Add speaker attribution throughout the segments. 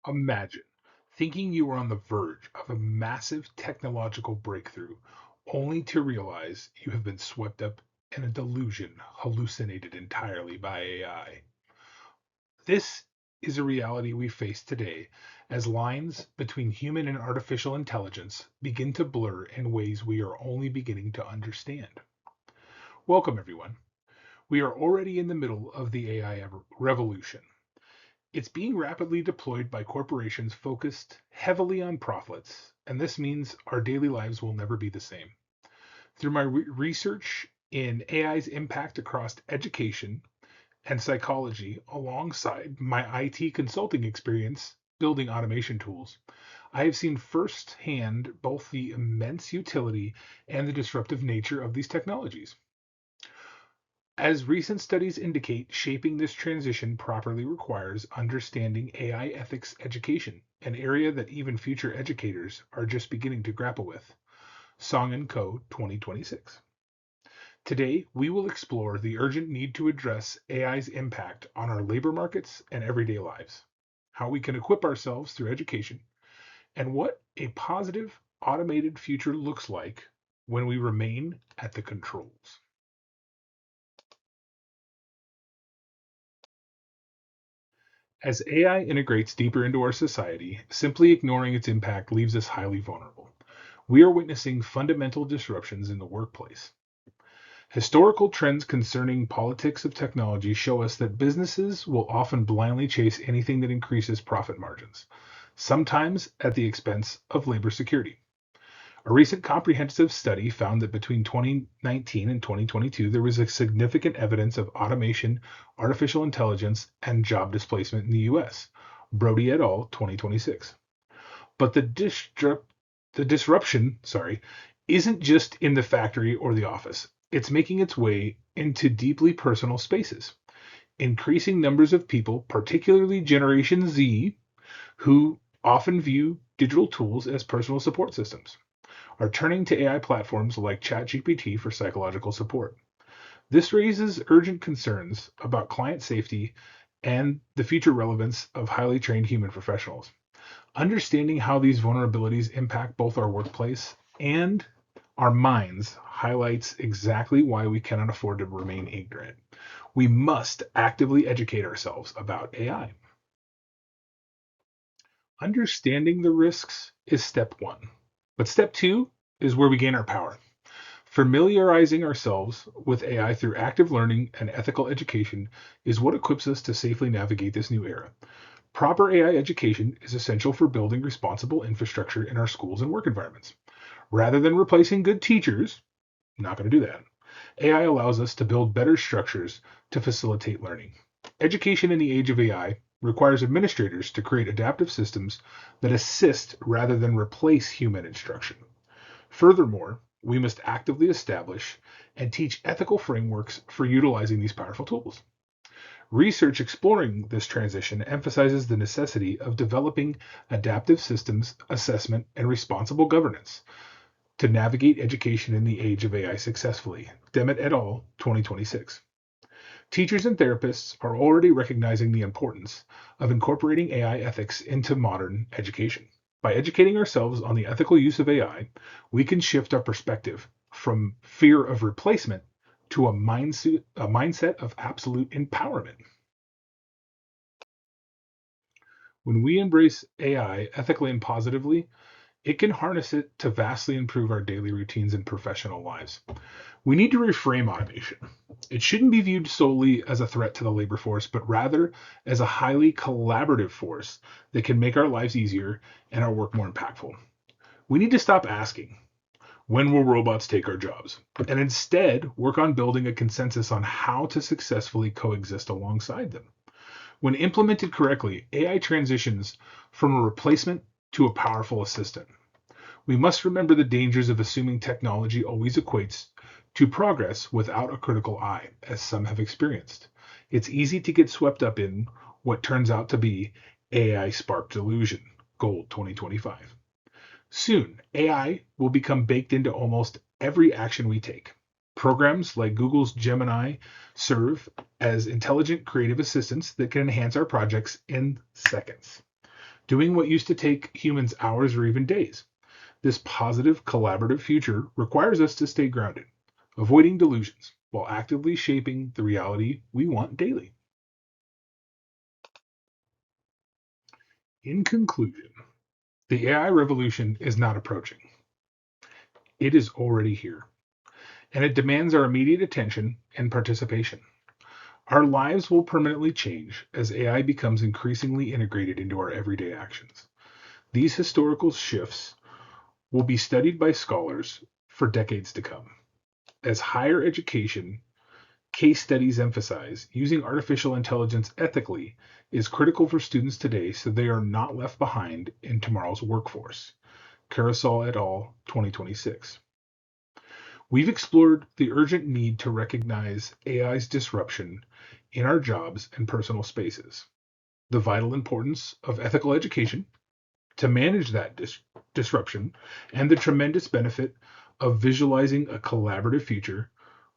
Speaker 1: Imagine thinking you were on the verge of a massive technological breakthrough, only to realize you have been swept up in a delusion hallucinated entirely by AI. This is a reality we face today as lines between human and artificial intelligence begin to blur in ways we are only beginning to understand. Welcome, everyone. We are already in the middle of the AI revolution. It's being rapidly deployed by corporations focused heavily on profits, and this means our daily lives will never be the same. Through my research in AI's impact across education and psychology, alongside my IT consulting experience building automation tools, I have seen firsthand both the immense utility and the disruptive nature of these technologies. As recent studies indicate, shaping this transition properly requires understanding AI ethics education, an area that even future educators are just beginning to grapple with. Song & Co. 2026. Today, we will explore the urgent need to address AI's impact on our labor markets and everyday lives, how we can equip ourselves through education, and what a positive, automated future looks like when we remain at the controls. As AI integrates deeper into our society, simply ignoring its impact leaves us highly vulnerable. We are witnessing fundamental disruptions in the workplace. Historical trends concerning politics of technology show us that businesses will often blindly chase anything that increases profit margins, sometimes at the expense of labor security. A recent comprehensive study found that between 2019 and 2022, there was a significant evidence of automation, artificial intelligence, and job displacement in the US. Brody et al., 2026. But the disruption, isn't just in the factory or the office. It's making its way into deeply personal spaces. Increasing numbers of people, particularly Generation Z, who often view digital tools as personal support systems, are turning to AI platforms like ChatGPT for psychological support. This raises urgent concerns about client safety and the future relevance of highly trained human professionals. Understanding how these vulnerabilities impact both our workplace and our minds highlights exactly why we cannot afford to remain ignorant. We must actively educate ourselves about AI. Understanding the risks is step one, but step two is where we gain our power. Familiarizing ourselves with AI through active learning and ethical education is what equips us to safely navigate this new era. Proper AI education is essential for building responsible infrastructure in our schools and work environments. Rather than replacing good teachers, not going to do that. AI allows us to build better structures to facilitate learning. Education in the age of AI requires administrators to create adaptive systems that assist rather than replace human instruction. Furthermore, we must actively establish and teach ethical frameworks for utilizing these powerful tools. Research exploring this transition emphasizes the necessity of developing adaptive systems, assessment, and responsible governance to navigate education in the age of AI successfully. Demet et al., 2026. Teachers and therapists are already recognizing the importance of incorporating AI ethics into modern education. By educating ourselves on the ethical use of AI, we can shift our perspective from fear of replacement to a mindset of absolute empowerment. When we embrace AI ethically and positively, it can harness it to vastly improve our daily routines and professional lives. We need to reframe automation. It shouldn't be viewed solely as a threat to the labor force, but rather as a highly collaborative force that can make our lives easier and our work more impactful. We need to stop asking, when will robots take our jobs? And instead work on building a consensus on how to successfully coexist alongside them. When implemented correctly, AI transitions from a replacement to a powerful assistant. We must remember the dangers of assuming technology always equates to progress without a critical eye, as some have experienced. It's easy to get swept up in what turns out to be AI sparked delusion. Gold 2025. Soon, AI will become baked into almost every action we take. Programs like Google's Gemini serve as intelligent creative assistants that can enhance our projects in seconds. doing what used to take humans hours or even days. This positive, collaborative future requires us to stay grounded, avoiding delusions, while actively shaping the reality we want daily. In conclusion, the AI revolution is not approaching. It is already here, and it demands our immediate attention and participation. Our lives will permanently change as AI becomes increasingly integrated into our everyday actions. These historical shifts will be studied by scholars for decades to come. As higher education case studies emphasize, using artificial intelligence ethically is critical for students today so they are not left behind in tomorrow's workforce. Carousel et al., 2026. We've explored the urgent need to recognize AI's disruption in our jobs and personal spaces, the vital importance of ethical education to manage that disruption, and the tremendous benefit of visualizing a collaborative future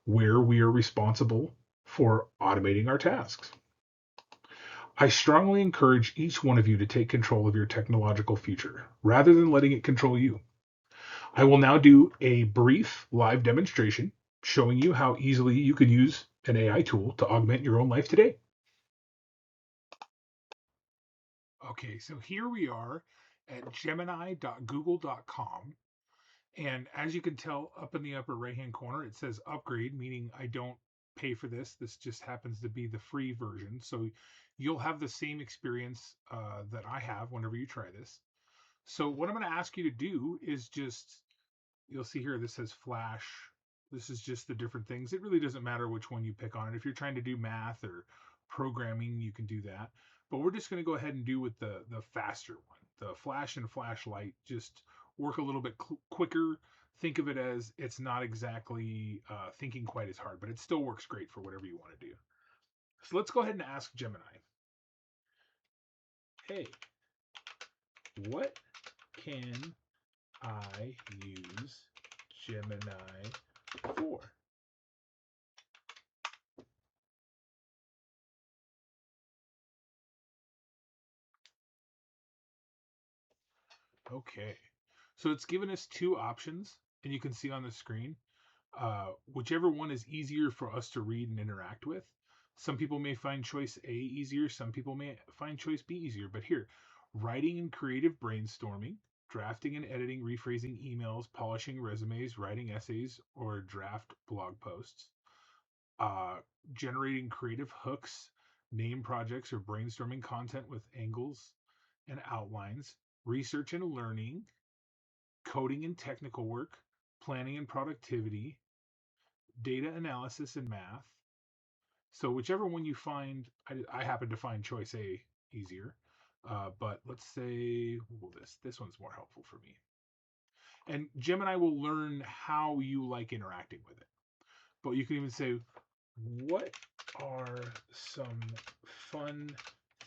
Speaker 1: where we are responsible for automating our tasks. I strongly encourage each one of you to take control of your technological future rather than letting it control you. I will now do a brief live demonstration showing you how easily you can use an AI tool to augment your own life today. Okay, so here we are at gemini.google.com. And as you can tell up in the upper right hand corner, it says upgrade, meaning I don't pay for this. This just happens to be the free version. So you'll have the same experience that I have whenever you try this. So what I'm going to ask you to do is just, you'll see here, this says flash. This is just the different things. It really doesn't matter which one you pick on it. If you're trying to do math or programming, you can do that. But we're just going to go ahead and do with the faster one. The flash and flashlight just work a little bit quicker. Think of it as it's not exactly thinking quite as hard, but it still works great for whatever you want to do. So let's go ahead and ask Gemini. Hey, what can I use Gemini for? Okay. So it's given us two options, and you can see on the screen whichever one is easier for us to read and interact with. Some people may find choice A easier, some people may find choice B easier. But here, writing and creative brainstorming, drafting and editing, rephrasing emails, polishing resumes, writing essays, or draft blog posts, uh, generating creative hooks, name projects, or brainstorming content with angles and outlines, research and learning, coding and technical work, planning and productivity, data analysis and math. So whichever one you find, I happen to find choice A easier. But let's say well, this one's more helpful for me. And Gemini will learn how you like interacting with it. But you can even say, what are some fun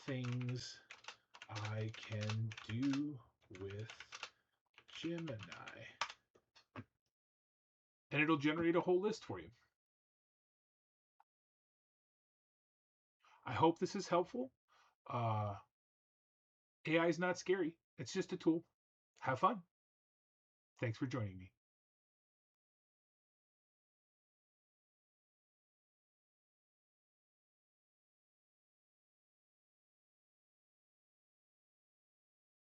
Speaker 1: things I can do with Gemini? And it'll generate a whole list for you. I hope this is helpful. Uh, AI is not scary. It's just a tool. Have fun. Thanks for joining me.